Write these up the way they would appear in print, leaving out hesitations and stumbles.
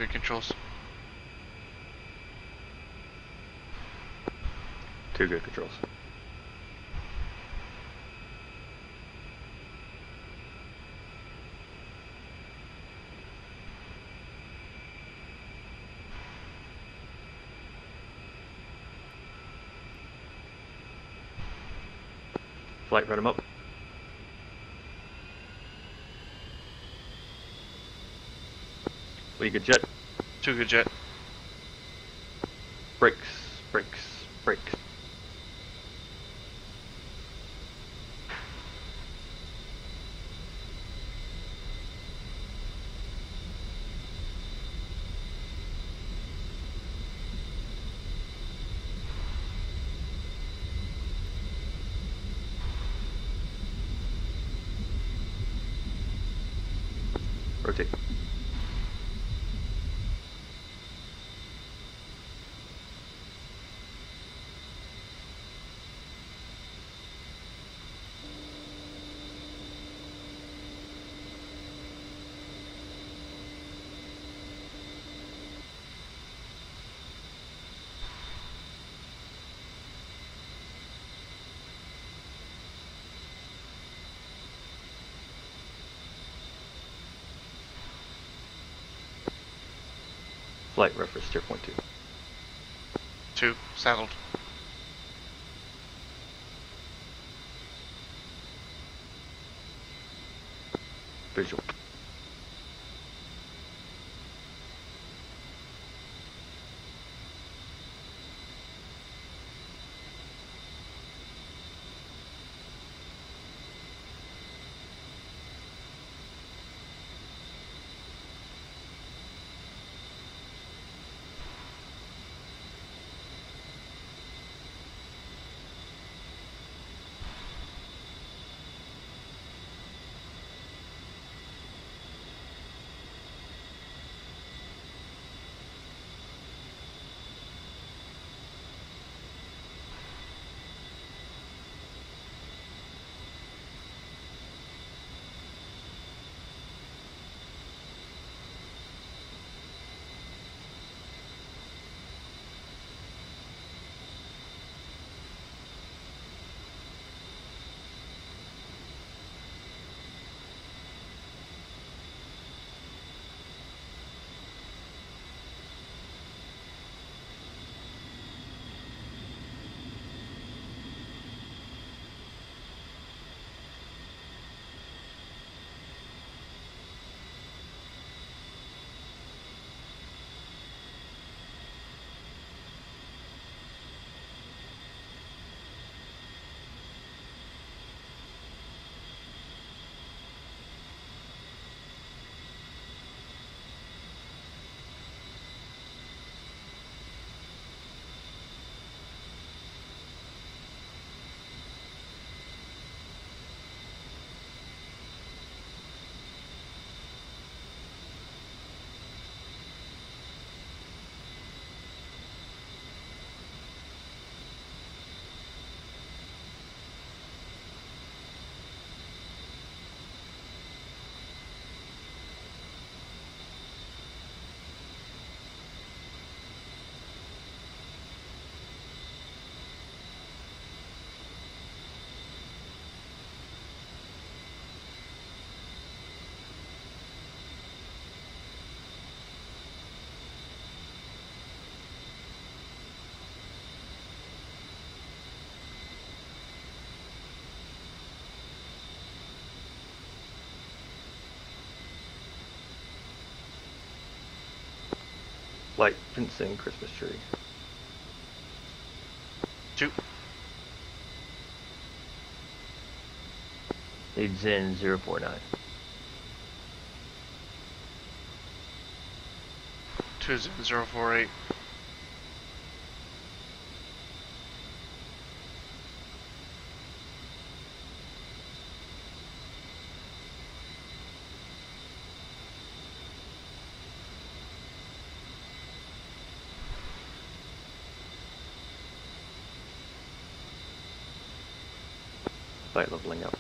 Good controls. Two good controls. Flight, run him up. Lead good jet. Two good jet. Brakes, brakes, brakes. Rotate. Flight reference steer point 2. Two. Saddled. Visual. Light fencing Christmas tree. Two. Leads in 049. Two 048. Light leveling up.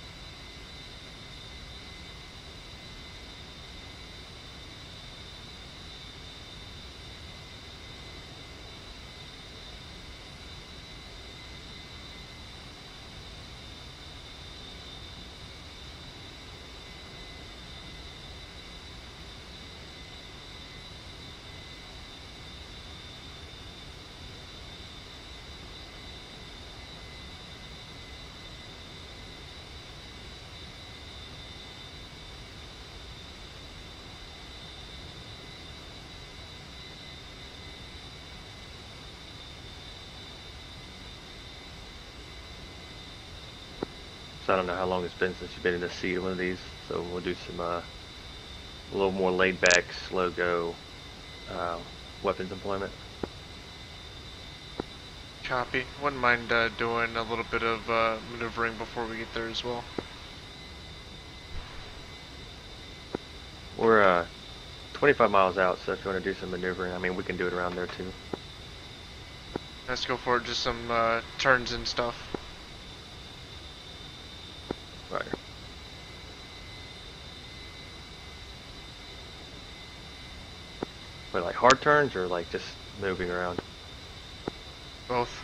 I don't know how long it's been since you've been in the seat of one of these, so we'll do some a little more laid back, slow go weapons employment. Copy. Wouldn't mind doing a little bit of maneuvering before we get there as well. We're 25 miles out, so if you want to do some maneuvering, I mean, we can do it around there too. Let's go for it. Just some turns and stuff. Right. Wait, like hard turns or like just moving around? Both.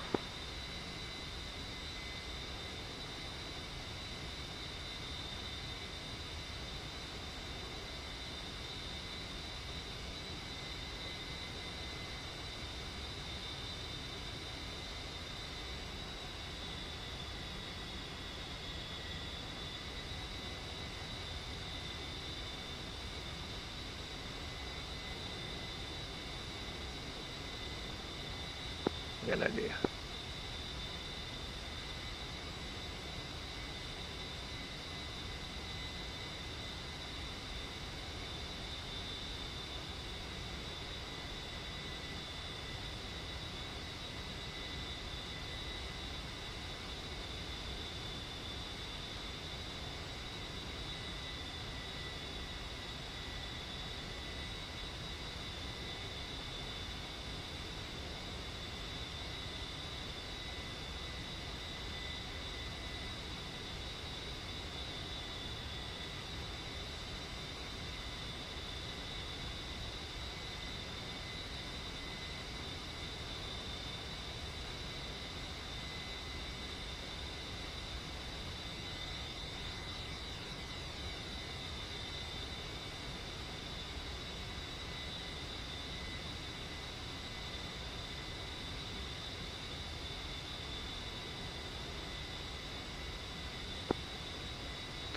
Got an idea.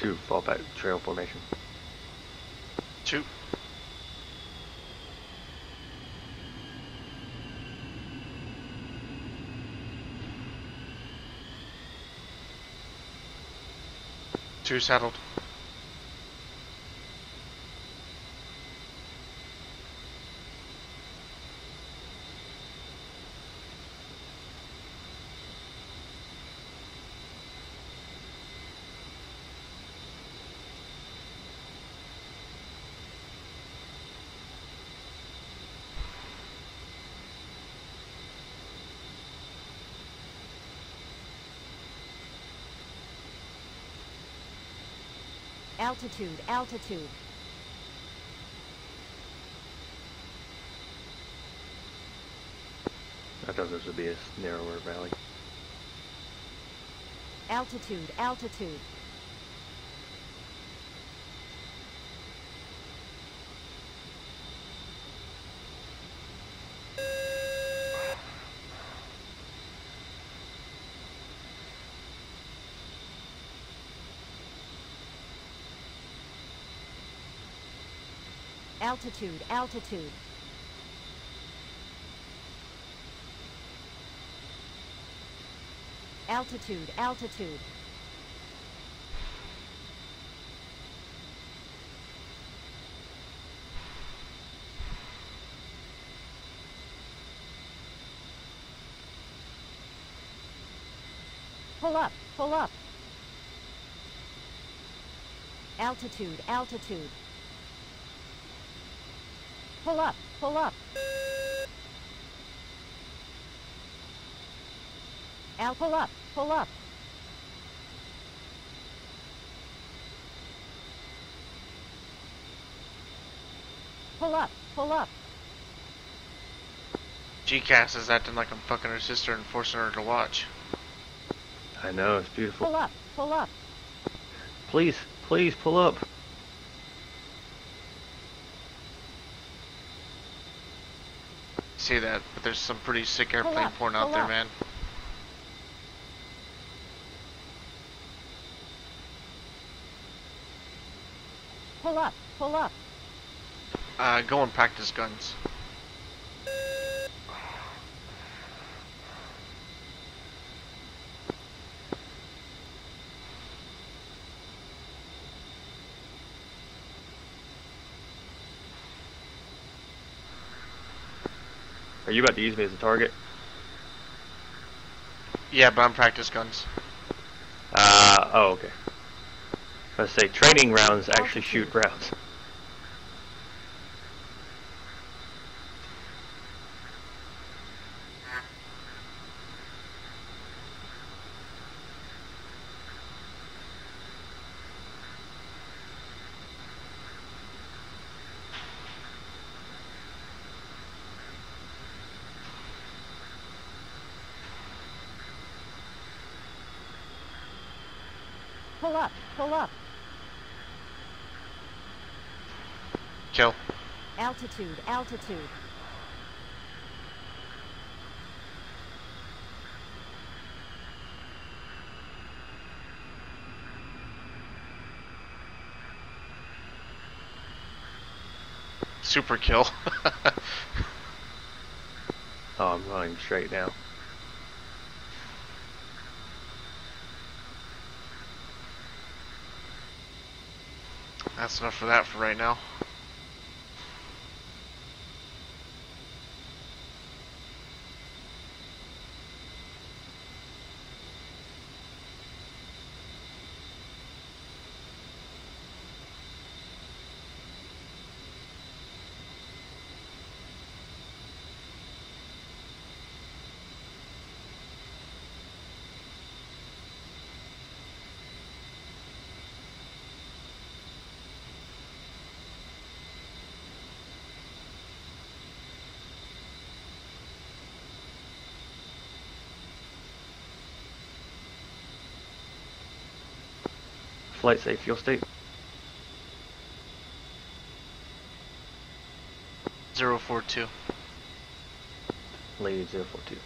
Two fall back trail formation. 2. Two saddled. Altitude, altitude. I thought this would be a narrower valley. Altitude, altitude. Altitude, altitude. Altitude, altitude. Pull up, pull up. Altitude, altitude. Pull up, pull up. Pull up, pull up. Pull up, pull up. GCAS is acting like I'm fucking her sister and forcing her to watch. I know, it's beautiful. Pull up, pull up. Please, please pull up. See that, but there's some pretty sick airplane up, porn out pull there, up. man. Pull up, pull up. Go and practice guns. Are you about to use me as a target? Yeah, but I'm practice guns. Oh, okay. I was say training rounds actually shoot rounds. Pull up, pull up. Kill. Altitude, altitude. Super kill. Oh, I'm running straight now. That's enough for that for right now. Flight safe fuel state. 042. Lead 042.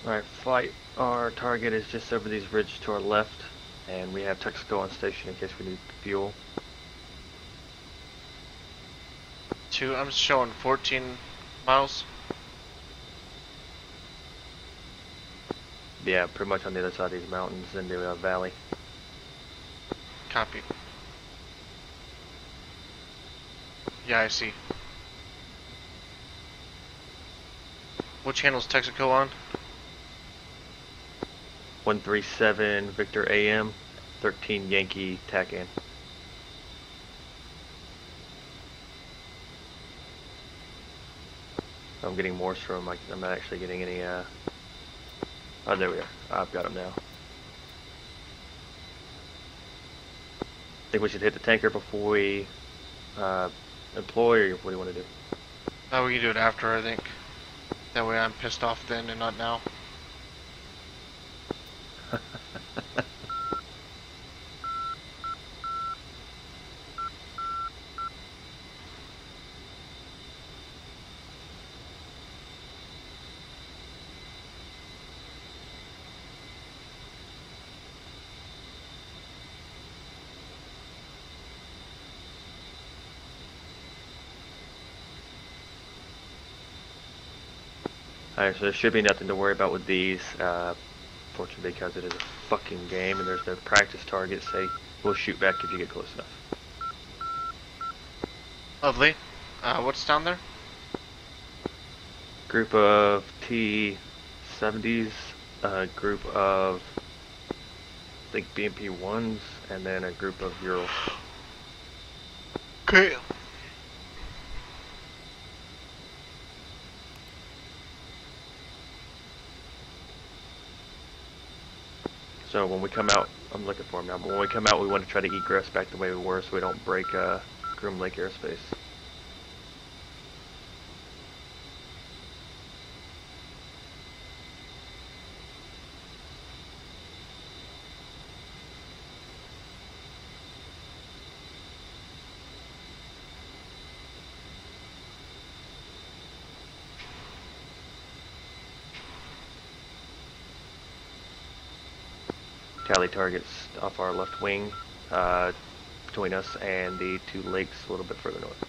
Alright, flight. Our target is just over these ridges to our left, and we have Texaco on station in case we need fuel. 2, I'm showing 14 miles. Yeah, pretty much on the other side of these mountains in the valley. Copy. Yeah, I see. What channel's Texaco on? 137 Victor AM, 13 Yankee TACAN. I'm getting Morse from, I'm not actually getting any, oh, there we are. I've got them now. Think we should hit the tanker before we, employ, or what do you want to do? Oh, we can do it after, I think. That way I'm pissed off then and not now. Alright, so there should be nothing to worry about with these, fortunately because it is a fucking game and there's no practice targets. Say, we'll shoot back if you get close enough. Lovely. What's down there? Group of T-70s, a group of, I think, BMP-1s, and then a group of Urals. Okay. So when we come out, I'm looking for them now, but when we come out, we want to try to egress back the way we were so we don't break Groom Lake airspace. Tally targets off our left wing, between us and the two lakes a little bit further north.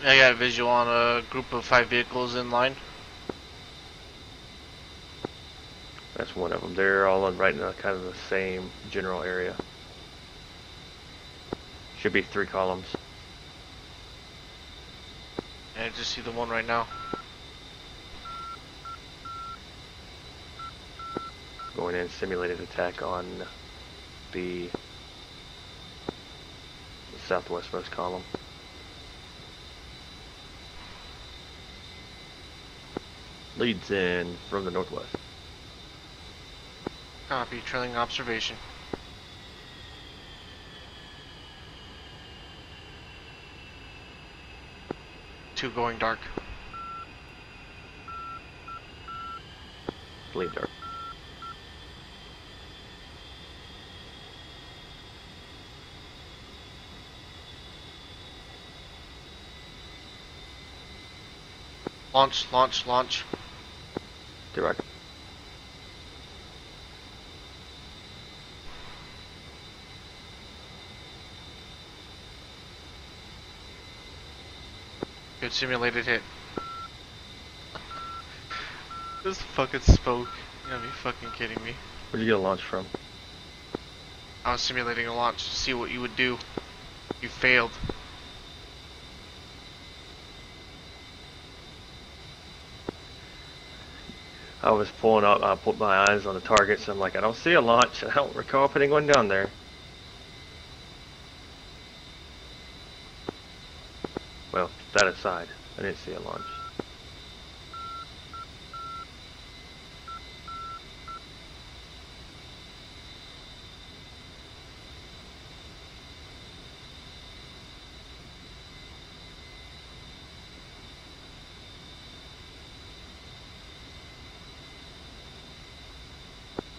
I got a visual on a group of 5 vehicles in line. That's one of them. They're all in right in the, kind of the same general area. Should be 3 columns. And I just see the one right now. Going in, simulated attack on the southwestmost column. Leads in from the northwest. Copy, trailing observation. Two going dark. Lead dark. Launch, launch, launch. Direct. Good simulated hit. This fucking spoke. You gotta be fucking kidding me. Where'd you get a launch from? I was simulating a launch to see what you would do. You failed. I was pulling out, I put my eyes on the targets. I'm like, I don't see a launch. I don't recall putting one down there. Well, that aside, I didn't see a launch.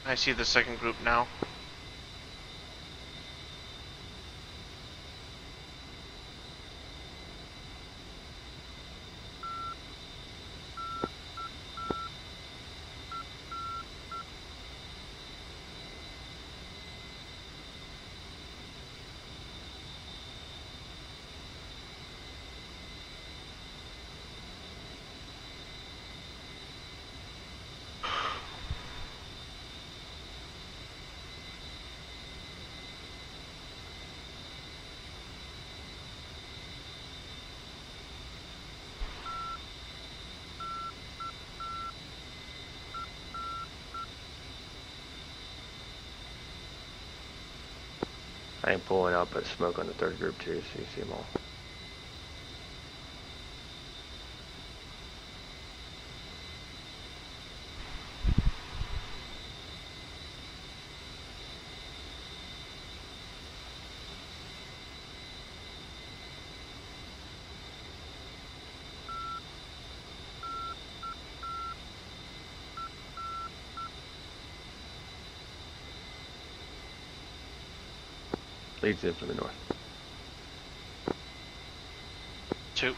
I see the second group now. I am pulling out but smoke on the third group too, so you see them all. Leads in from the north. 2.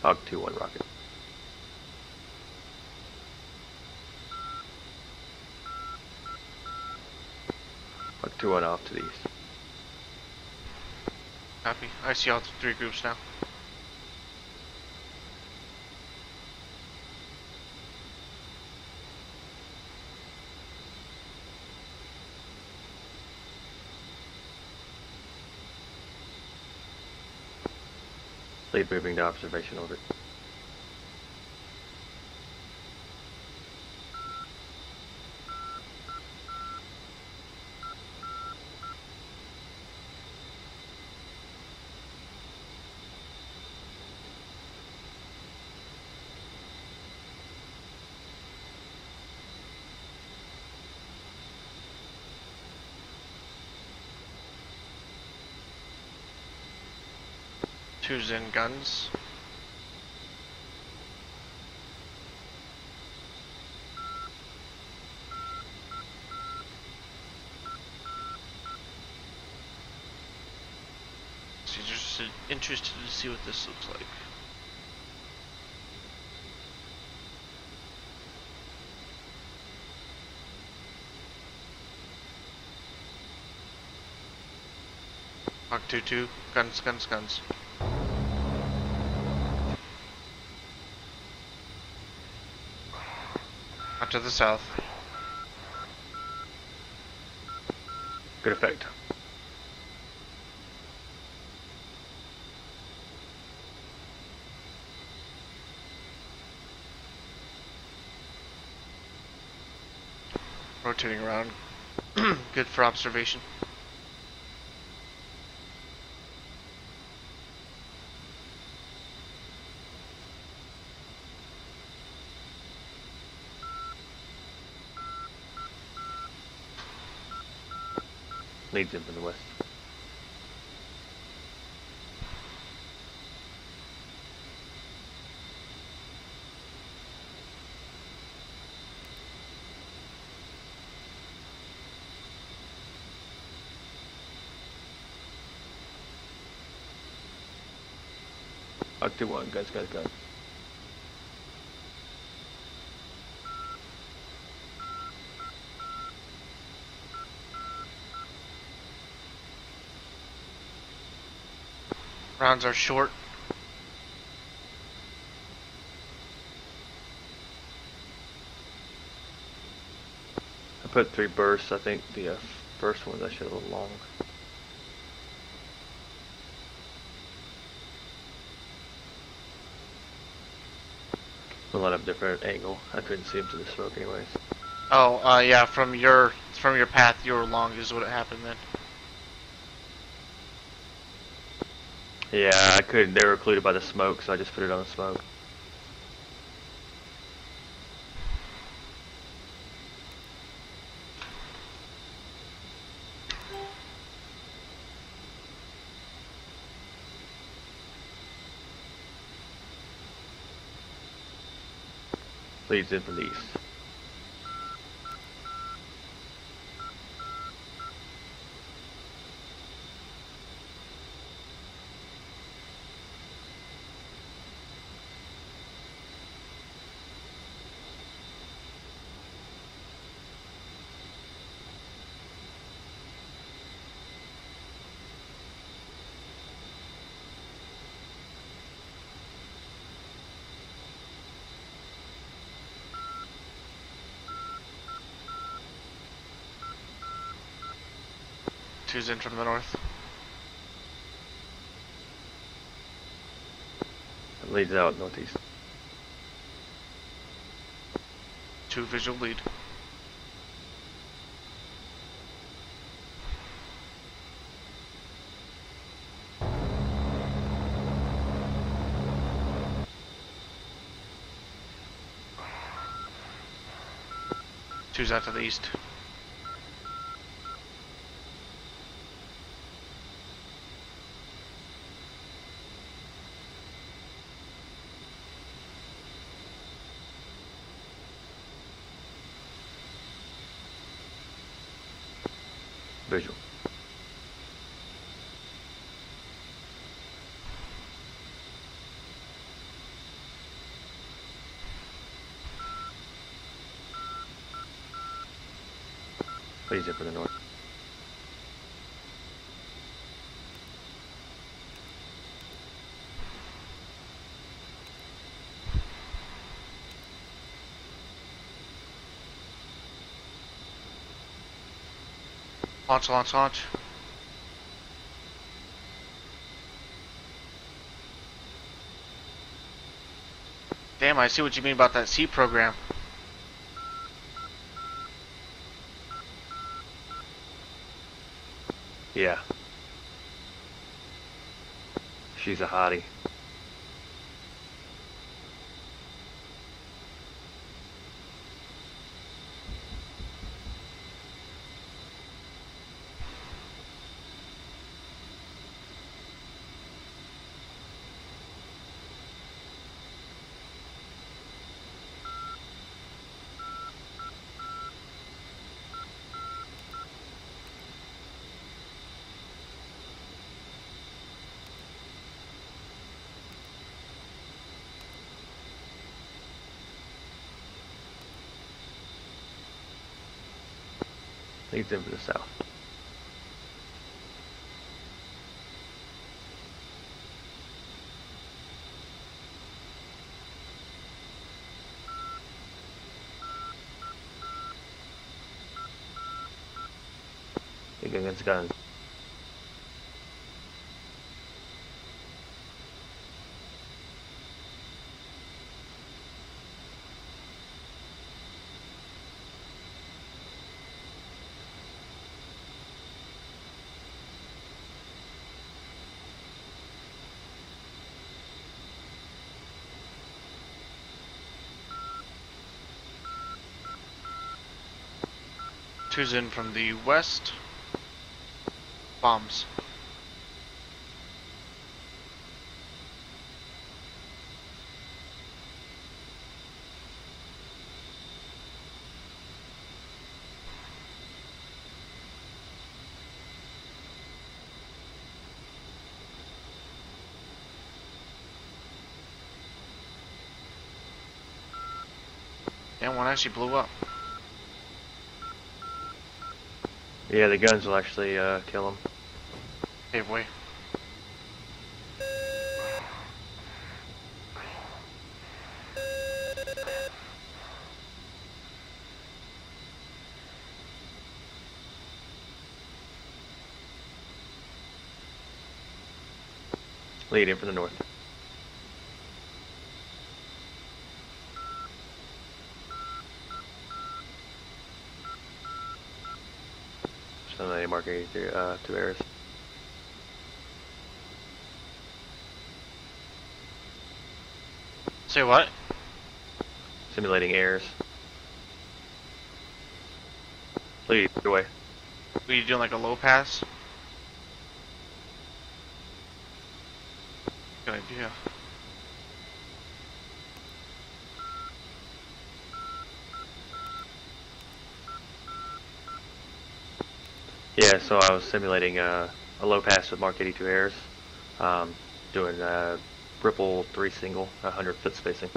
Hog 2-1 rocket. 2-1 off to the east. Copy. I see all 3 groups now. Lead moving to observation orbit. Two's in guns. So you're just interested to see what this looks like. Mark 2-2. Guns, guns, guns. Out to the south. Good effect. Rotating around. Good for observation. Leads in from the west. Mark 2-1, guns, guns, guns. Rounds are short. I put 3 bursts. I think the first one's actually a little long. We'll line up a different angle. I couldn't see him through the smoke anyways. Oh, yeah, from your path you were long is what happened then. Yeah, I couldn't. They were occluded by the smoke, so I just put it on the smoke. Leads in from the east. Two's in from the north. It leads out northeast. 2 visual lead. Two's out to the east. Visual. Leads in from the north. Launch, launch, launch. Damn, I see what you mean about that C program. Yeah. She's a hottie. Leads into the south. Against guns. Two's in from the west. Bombs. Damn, one actually blew up. Yeah, the guns will actually kill him. Hey, boy. Lead in from the north. Somebody mark 83, 2 errors. Say what? Simulating errors. Lead your way. Were you doing like a low pass? Good idea. Yeah, so I was simulating a low pass with mark 82 errors. Doing ripple 3 single, 100-foot spacing.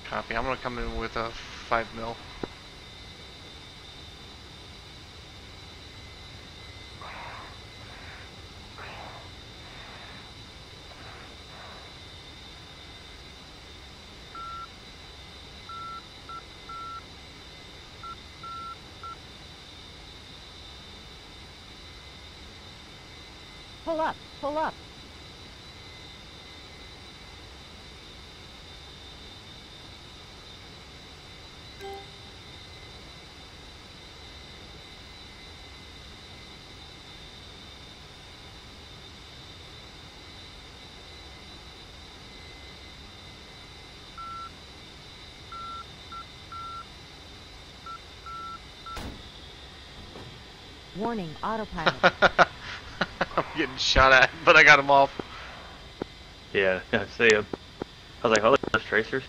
Copy. I'm gonna come in with a 5 mil. Pull up, pull up. Warning, autopilot. I'm getting shot at, but I got him off. Yeah, I see him. I was like, holy, those tracers?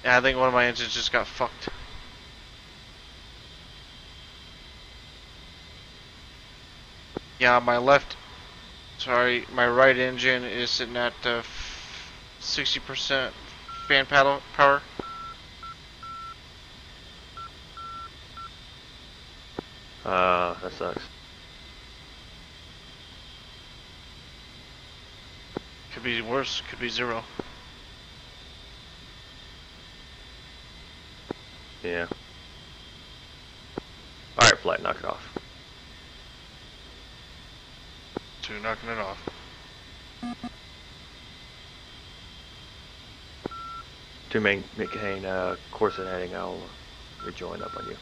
Yeah, I think one of my engines just got fucked. Yeah, my my right engine is sitting at 60% fan paddle power. That sucks. Could be worse, could be 0. Yeah. Alright, flight, knock it off. 2, knocking it off. 2 maintain course and heading. I'll rejoin up on you.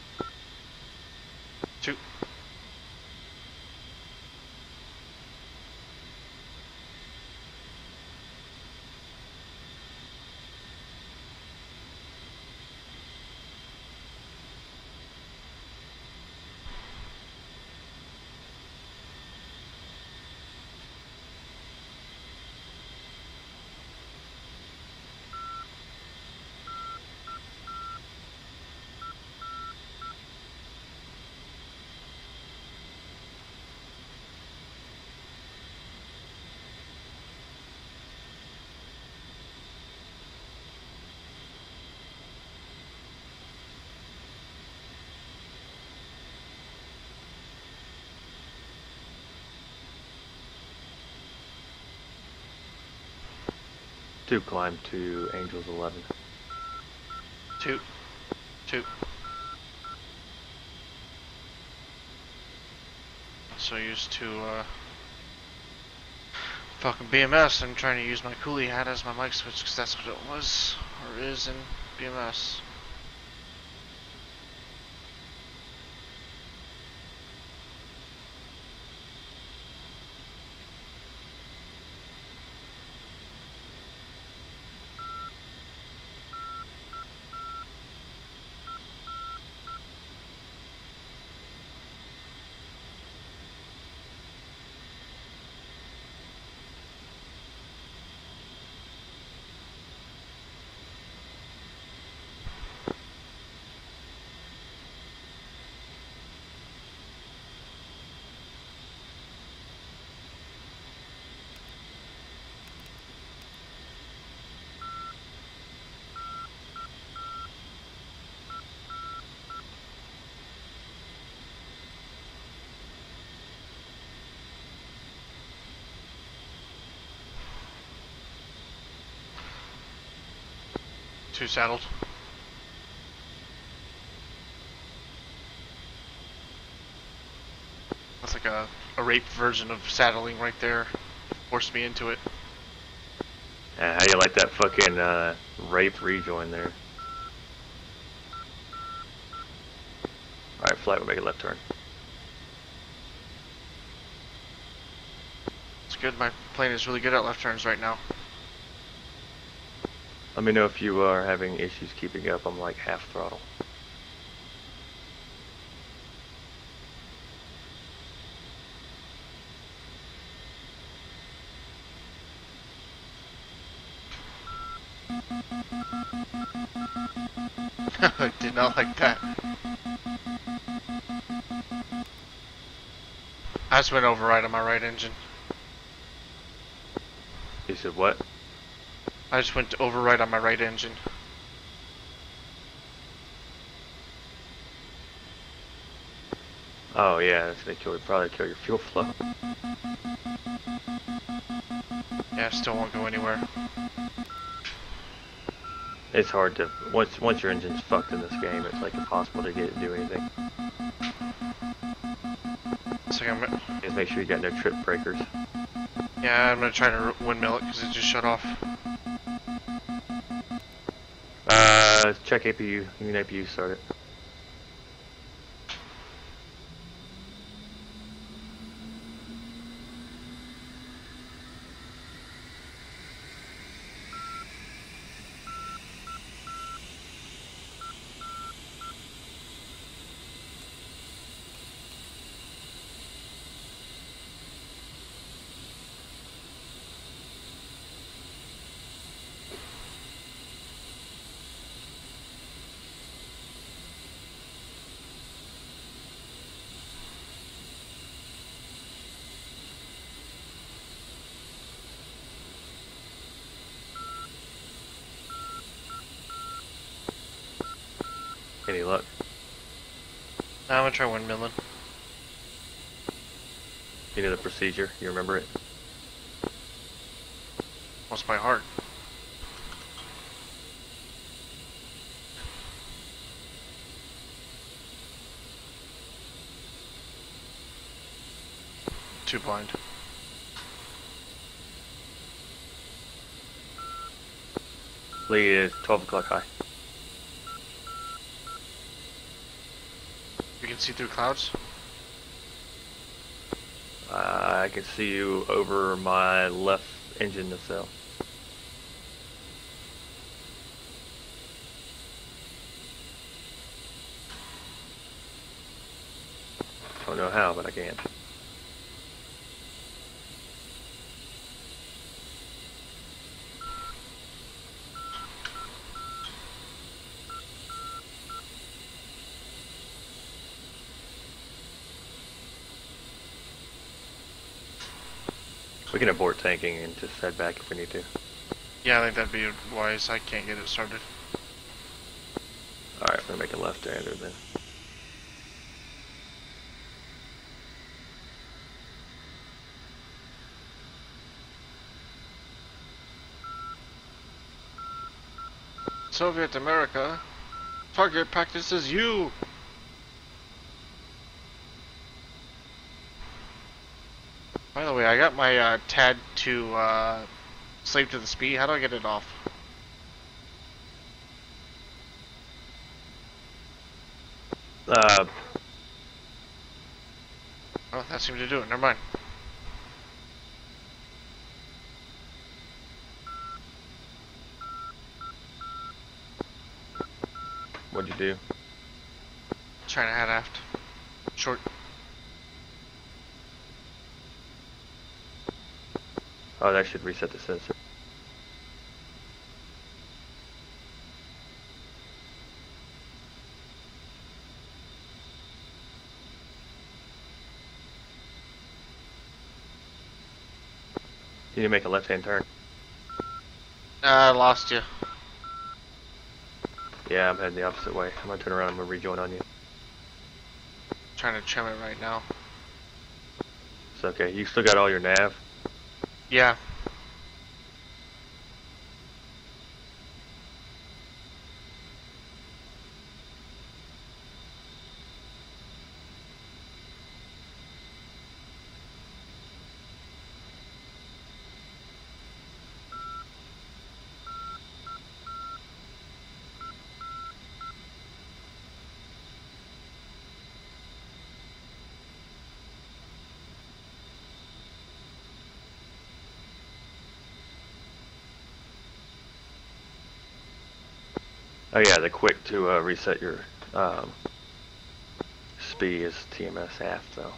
2. Climb to Angels 11. 2. 2. So used to fucking BMS. I'm trying to use my coolie hat as my mic switch because that's what it was or is in BMS. Two saddled. That's like a rape version of saddling right there. Forced me into it. How do you like that fucking rape rejoin there? Alright, flight, we'll make a left turn. It's good. My plane is really good at left turns right now. Let me know if you are having issues keeping up. I'm like half throttle. I did not like that. I just went override on my right engine. You said what? I just went to override on my right engine. Oh yeah, that's gonna probably kill your fuel flow. Yeah, still won't go anywhere. It's hard to once your engine's fucked in this game. It's like impossible to get it to do anything. So I'm, Just make sure you got no trip breakers. yeah, I'm gonna try to windmill it because it just shut off. Check APU. You mean APU start it. Any luck? Now I'm gonna try windmilling. You know the procedure. You remember it? What's my heart? Too blind. Lead is 12 o'clock high. You can see through clouds. I can see you over my left engine nacelle. Don't know how, but I can. We can abort tanking and just head back if we need to. Yeah, I think that'd be wise. I can't get it started. Alright, we're gonna make a left-hander then. Soviet America. Target practice is you! By the way, I got my TAD to slave to the speed. How do I get it off? Oh, that seemed to do it. Never mind. What'd you do? Trying to head aft. Short. Oh, that should reset the sensor. You need to make a left-hand turn. I lost you. Yeah, I'm heading the opposite way. I'm gonna turn around and I'm gonna rejoin on you. Trying to trim it right now. It's okay. You still got all your nav? Yeah. Oh yeah, the quick to reset your speed is TMS aft though.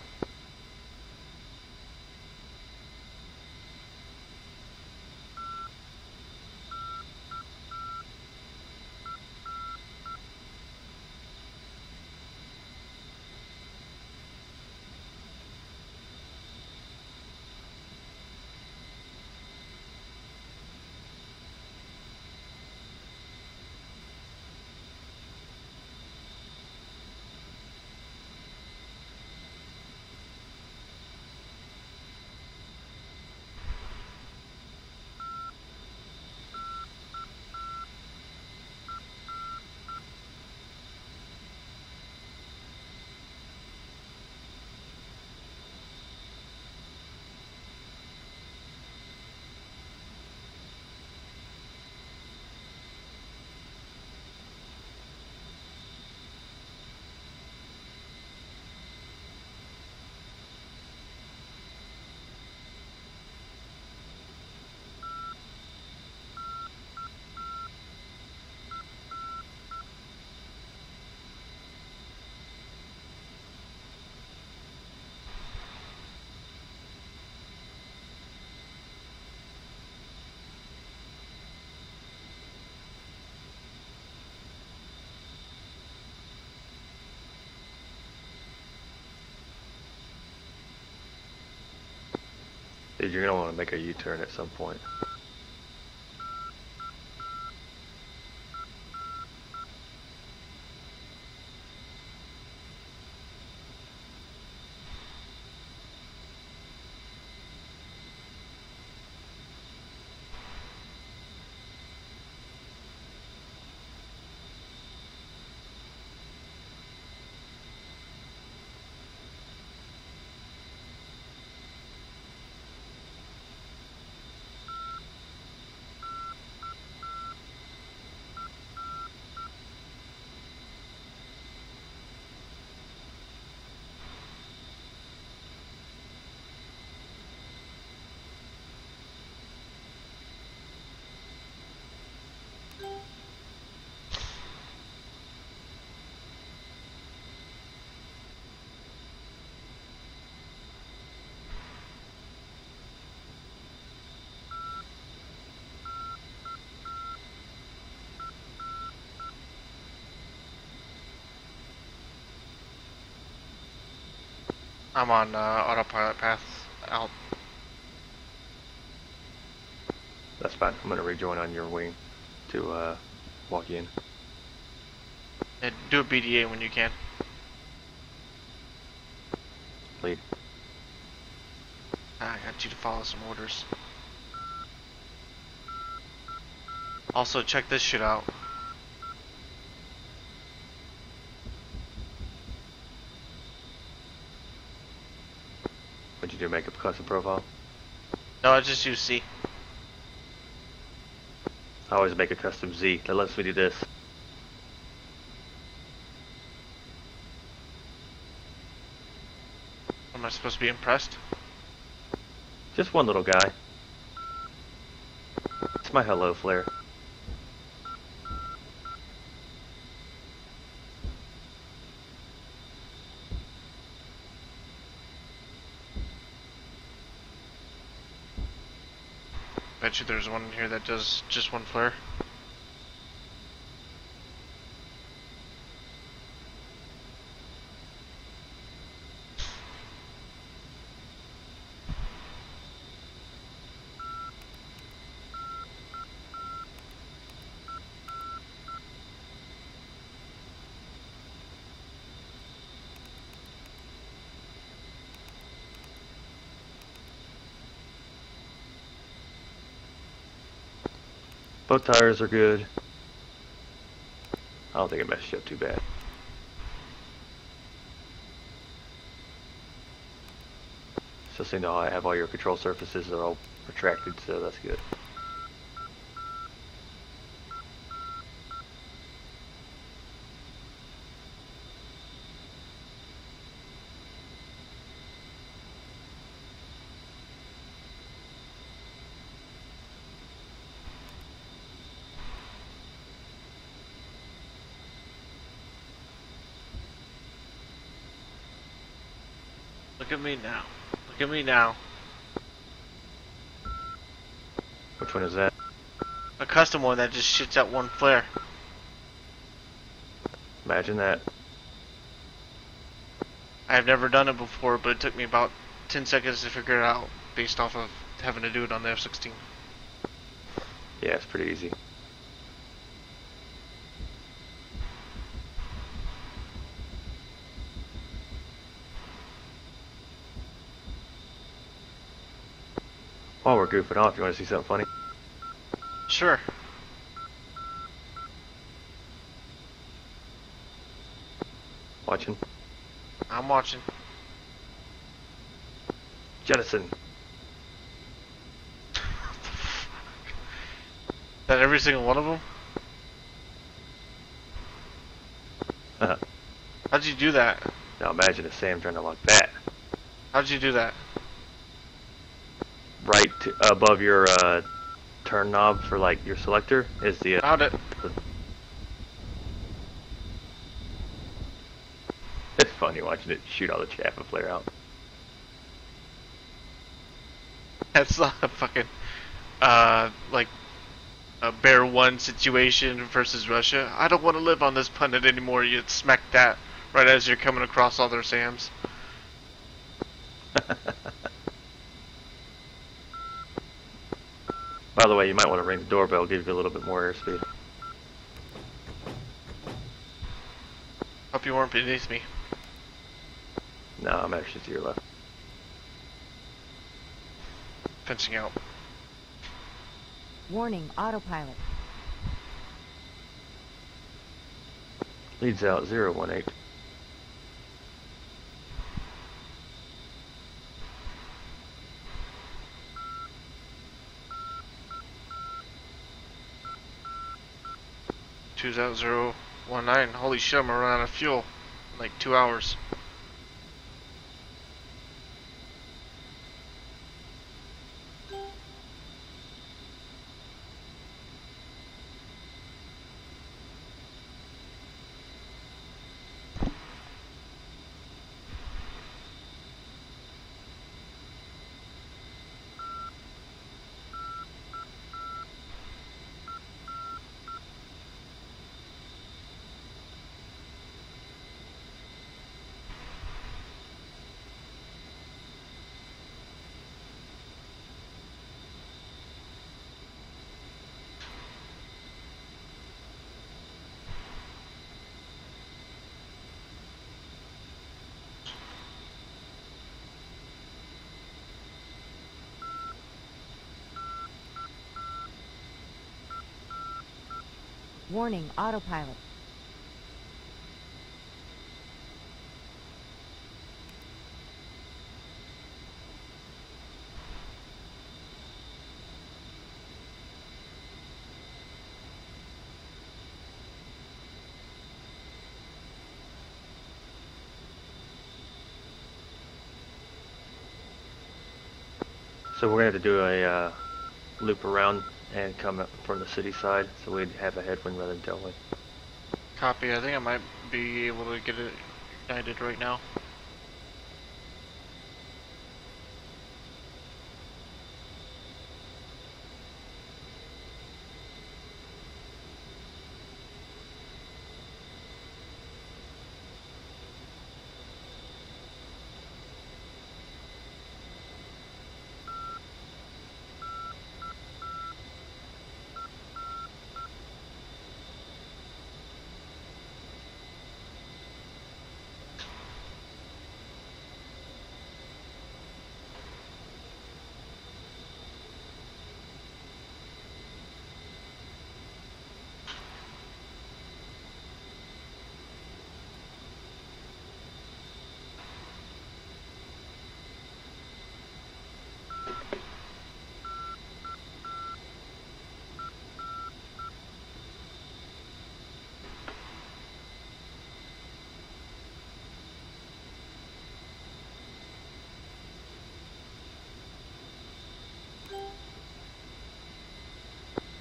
Dude, you're gonna want to make a U-turn at some point. I'm on autopilot path out. That's fine. I'm gonna rejoin on your wing to walk you in. And do a BDA when you can. Lead. I got you to follow some orders. Also, check this shit out. What'd you do? Make a custom profile? No, I just use C. I always make a custom Z. That lets me do this. Am I supposed to be impressed? Just one little guy. It's my hello flare. Bet you there's one in here that does just one flare. Both tires are good. I don't think it messed you up too bad. So you know, I have all your control surfaces are all retracted, so that's good. Look at me now. Look at me now. Which one is that? A custom one that just shits out one flare. Imagine that. I have never done it before, but it took me about 10 seconds to figure it out based off of having to do it on the F-16. Yeah, it's pretty easy. While we're goofing off, you want to see something funny? Sure. Watching? I'm watching. Jettison. Is that every single one of them? How'd you do that? Now imagine a Sam trying to lock that. How'd you do that? Right above your turn knob for like your selector is the Found it. It's funny watching it shoot all the chaff and flare out. That's not a fucking, like, a Bear 1 situation versus Russia. I don't want to live on this planet anymore. You smack that right as you're coming across all their SAMs. By the way, you might want to ring the doorbell, give you a little bit more airspeed. Hope you weren't beneath me. No, I'm actually to your left. Fencing out. Warning, autopilot. Leads out 018. Two's out 019. Holy shit, I'm gonna run out of fuel in like 2 hours. Warning, autopilot. So we're gonna have to do a loop around and come up from the city side, so we'd have a headwind rather than tailwind. Copy. I think I might be able to get it ignited right now.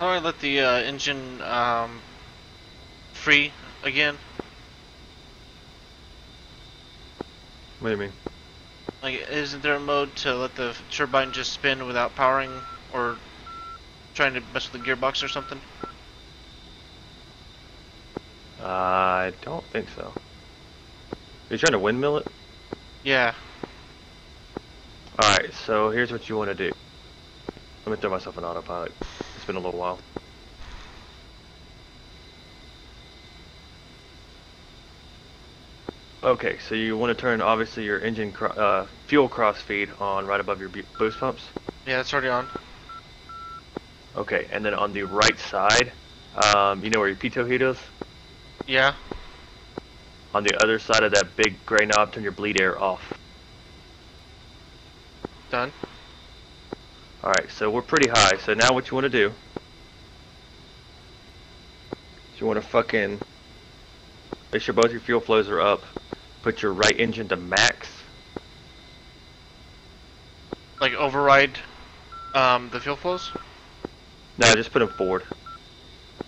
How do I let the engine free again? What do you mean? Like, isn't there a mode to let the turbine just spin without powering, or trying to mess with the gearbox or something? I don't think so. You're trying to windmill it? Yeah. Alright, so here's what you want to do. Let me throw myself in autopilot. It's been a little while. Okay, so you want to turn, obviously, your engine fuel cross feed on right above your boost pumps. Yeah, it's already on. Okay, and then on the right side, you know where your pitot heat is? Yeah. On the other side of that big gray knob, turn your bleed air off. Done. Alright, so we're pretty high, so now what you want to do is you want to fucking make sure both your fuel flows are up. Put your right engine to max. Like override the fuel flows? No, just put them forward. What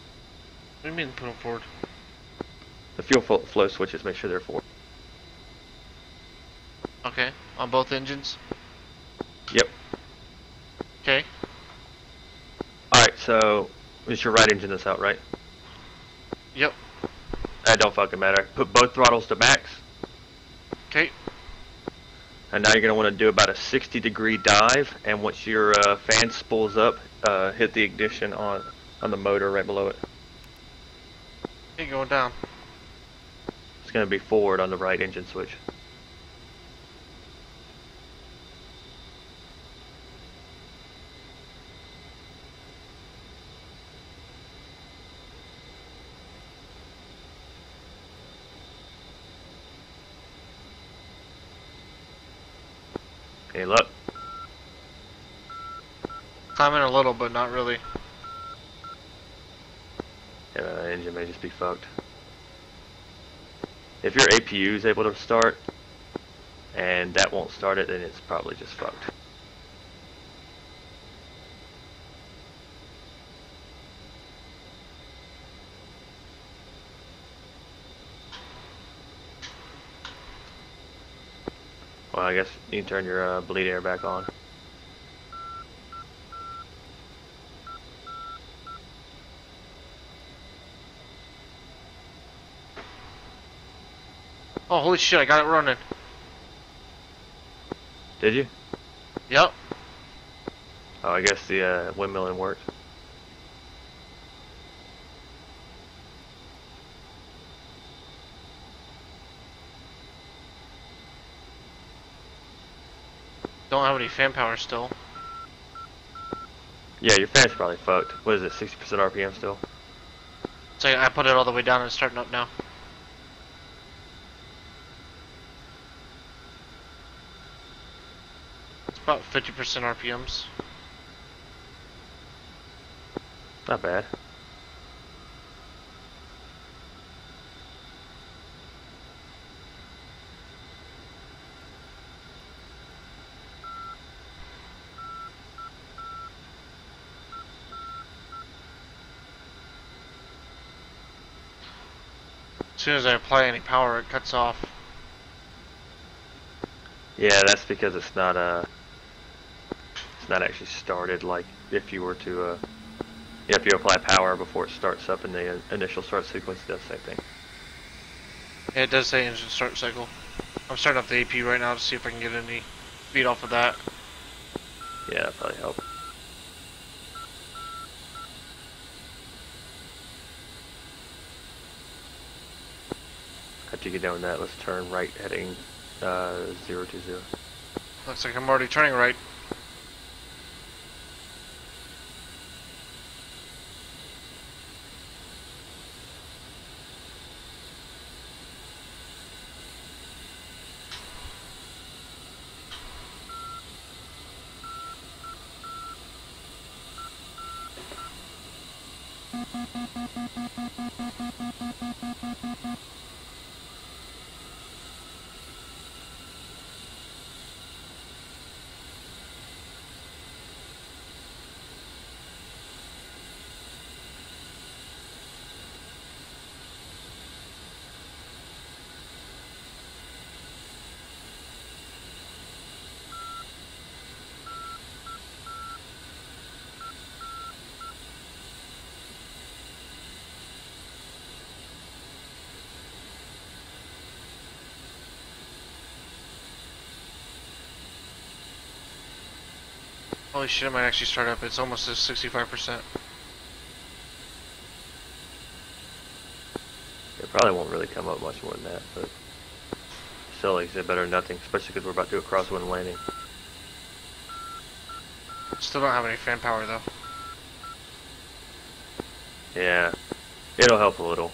do you mean put them forward? The fuel flow switches, make sure they're forward. Okay. On both engines? Yep. Okay. Alright, so it's your right engine that's out, right? Yep. That don't fucking matter. Put both throttles to max. Okay. And now you're going to want to do about a 60-degree dive, and once your fan spools up, hit the ignition on the motor right below it. Okay, going down. It's going to be forward on the right engine switch. Any luck? Climbing a little, but not really. Yeah, the engine may just be fucked. If your APU is able to start, and that won't start it, then it's probably just fucked. Well, I guess you can turn your bleed air back on. Oh, holy shit, I got it running. Did you? Yep. Oh, I guess the windmilling worked. Don't have any fan power still. Yeah, your fan's probably fucked. What is it, 60% RPM still? So I put it all the way down and it's starting up now. It's about 50% RPMs. Not bad. As soon as I apply any power, it cuts off. Yeah, that's because it's not actually started. Like if you were to if you apply power before it starts up in the initial start sequence, it does the same thing. Yeah, it does say engine start cycle. I'm starting up the AP right now to see if I can get any speed off of that. Yeah, that probably help. After you get down that, let's turn right heading 020. Looks like I'm already turning right. Holy shit, it might actually start up. It's almost at 65%. It probably won't really come up much more than that, but still, like I said, better than nothing, especially because we're about to do a crosswind landing. Still don't have any fan power though. Yeah, it'll help a little.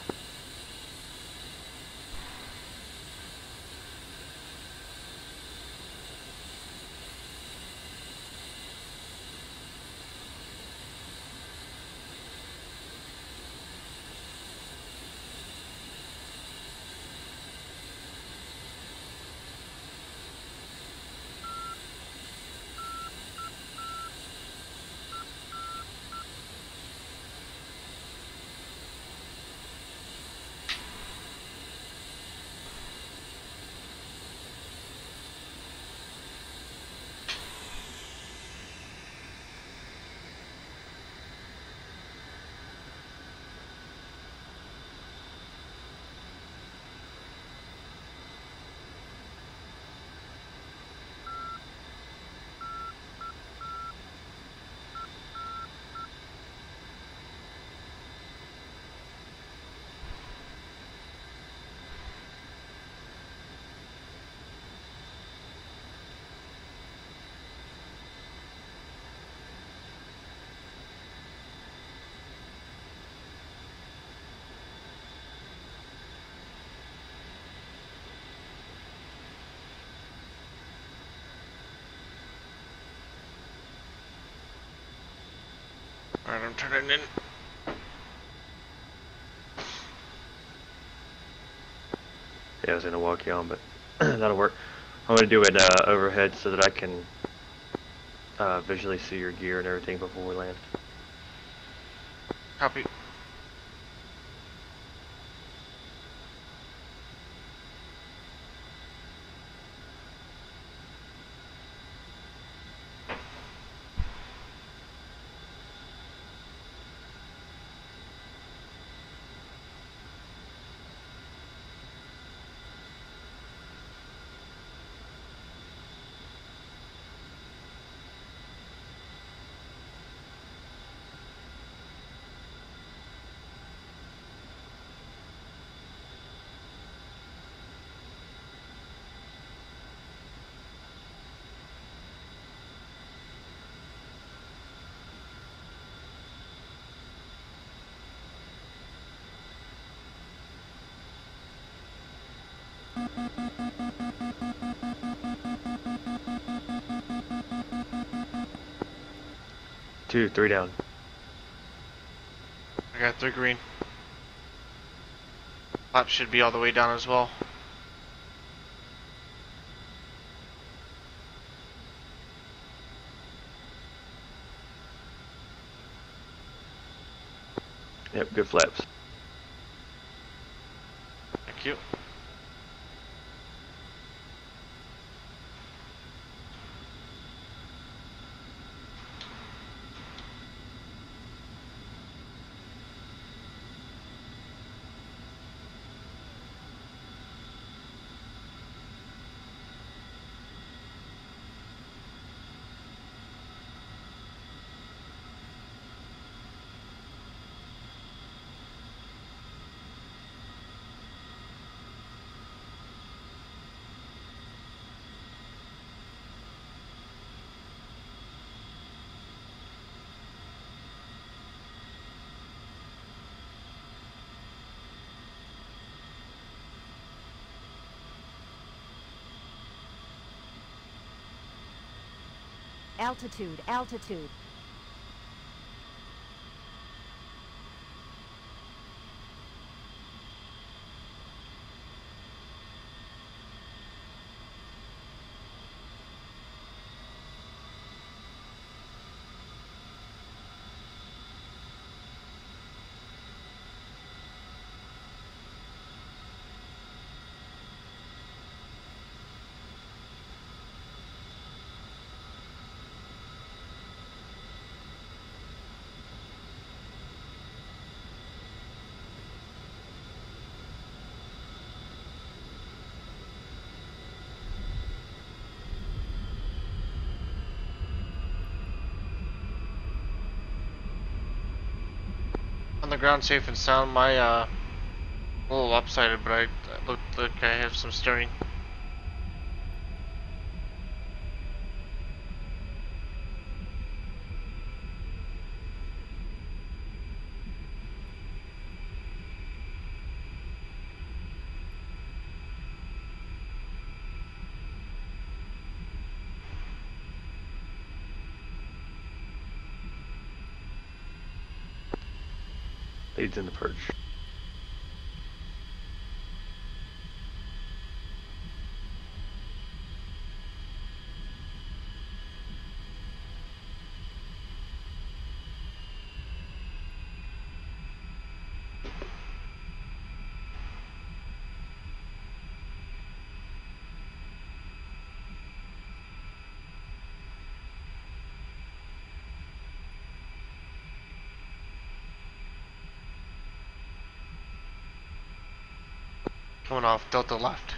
Alright, I'm turning in. Yeah, I was gonna walk you on, but that'll work. I'm gonna do it overhead so that I can visually see your gear and everything before we land. Copy. 2, 3 down. I got 3 green. Lap should be all the way down as well. Yep, good flaps. Thank you. Altitude, altitude. On the ground safe and sound. My a little lopsided, but I look like I have some steering. Leads in the perch. Coming off Delta left.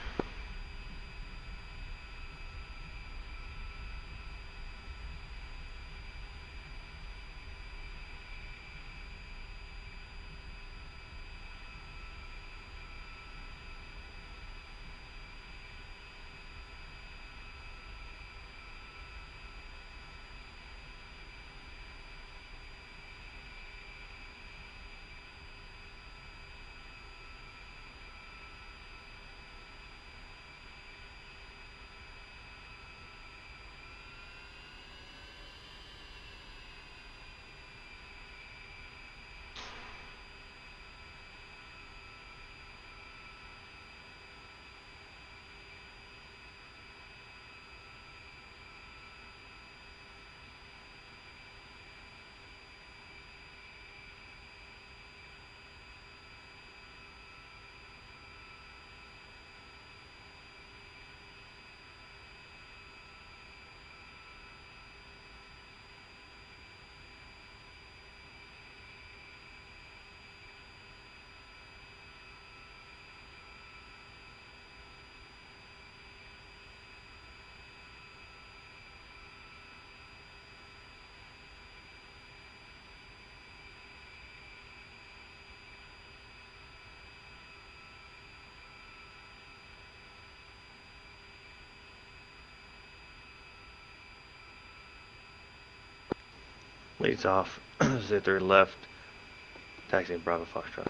Leads off. Zit through left. Taxiing Bravo Foxtrot.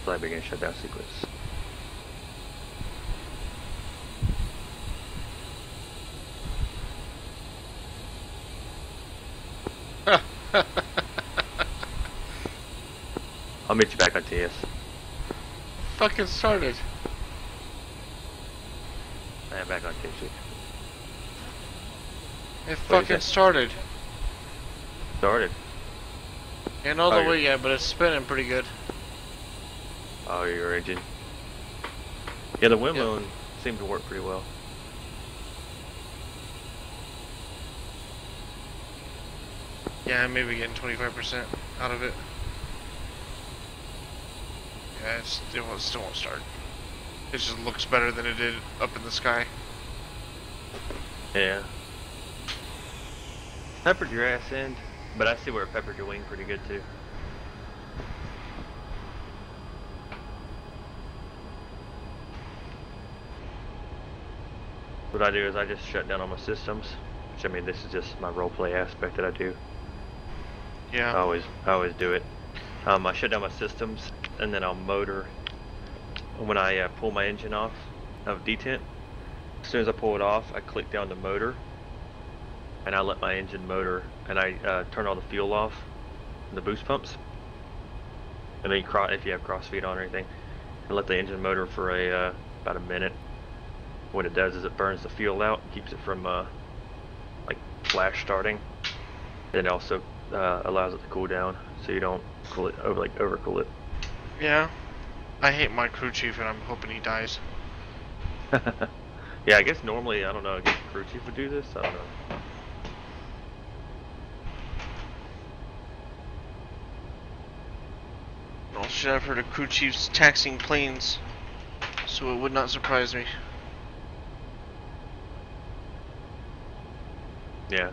flag begin shutdown sequence. I'll meet you back on TS. Fucking started. I am back on TC. It fucking started. Started. Ain't all Oh, the way yet, but it's spinning pretty good. Oh, your engine. Yeah, the windmill seemed to work pretty well. Yeah, I may be getting 25% out of it. Yeah, it still won't start. It just looks better than it did up in the sky. Yeah. Peppered your ass end, but I see where it peppered your wing pretty good too. What I do is I just shut down all my systems, which I mean this is just my roleplay aspect that I do. Yeah. I always do it. I shut down my systems and then I'll motor. When I pull my engine off of detent, as soon as I pull it off, I click down the motor and I let my engine motor and I turn all the fuel off and the boost pumps. And then if you have crossfeed on or anything, and let the engine motor for about a minute. What it does is it burns the fuel out, keeps it from like flash starting. And it also allows it to cool down, so you don't cool it overcool it. Yeah. I hate my crew chief, and I'm hoping he dies. Yeah, I guess normally I don't know. I guess the crew chief would do this. I don't know. Well, shit, I've heard of crew chiefs taxing planes, so it would not surprise me. Yeah,